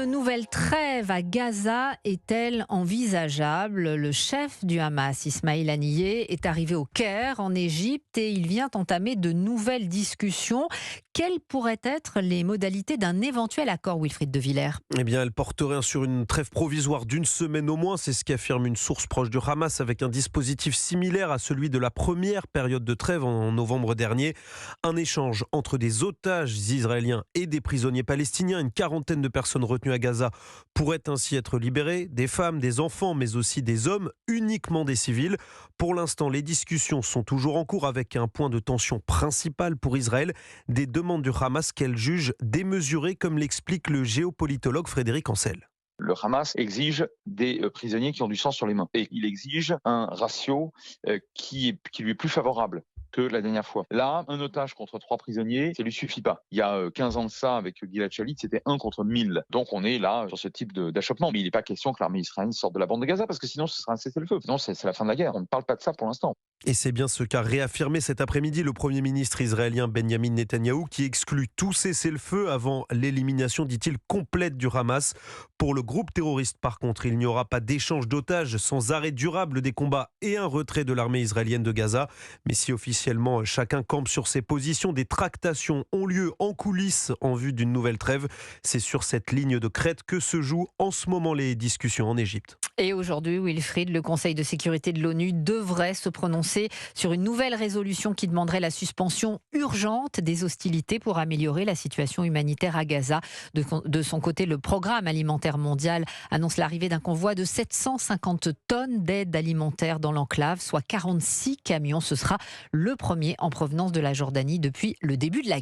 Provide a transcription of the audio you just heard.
Une nouvelle trêve à Gaza est-elle envisageable ? Le chef du Hamas, Ismail Haniyeh, est arrivé au Caire, en Égypte, et il vient entamer de nouvelles discussions. Quelles pourraient être les modalités d'un éventuel accord, Wilfried de Villers ? Eh bien, elle porterait sur une trêve provisoire d'une semaine au moins. C'est ce qu'affirme une source proche du Hamas, avec un dispositif similaire à celui de la première période de trêve en novembre dernier. Un échange entre des otages israéliens et des prisonniers palestiniens. Une quarantaine de personnes retenues à Gaza pourraient ainsi être libérées. Des femmes, des enfants, mais aussi des hommes, uniquement des civils. Pour l'instant, les discussions sont toujours en cours, avec un point de tension principal pour Israël: des demandes du Hamas qu'elle juge démesurées, comme l'explique le géopolitologue Frédéric Ancel. Le Hamas exige des prisonniers qui ont du sang sur les mains. Et il exige un ratio qui lui est plus favorable que la dernière fois. Là, un otage contre 3 prisonniers, ça lui suffit pas. Il y a 15 ans de ça, avec Gilad Shalit, c'était 1 contre 1000. Donc on est là sur ce type d'achoppement. Mais il n'est pas question que l'armée israélienne sorte de la bande de Gaza, parce que sinon ce sera un cessez-le-feu. Sinon c'est la fin de la guerre. On ne parle pas de ça pour l'instant. Et c'est bien ce qu'a réaffirmé cet après-midi le Premier ministre israélien Benjamin Netanyahou, qui exclut tout cessez-le-feu avant l'élimination, dit-il, complète du Hamas. Pour le groupe terroriste, par contre, il n'y aura pas d'échange d'otages sans arrêt durable des combats et un retrait de l'armée israélienne de Gaza. Mais si officiellement chacun campe sur ses positions, des tractations ont lieu en coulisses en vue d'une nouvelle trêve. C'est sur cette ligne de crête que se jouent en ce moment les discussions en Égypte. Et aujourd'hui, Wilfried, le Conseil de sécurité de l'ONU devrait se prononcer sur une nouvelle résolution qui demanderait la suspension urgente des hostilités pour améliorer la situation humanitaire à Gaza. De son côté, le Programme alimentaire mondial annonce l'arrivée d'un convoi de 750 tonnes d'aide alimentaire dans l'enclave, soit 46 camions. Ce sera le premier en provenance de la Jordanie depuis le début de la guerre.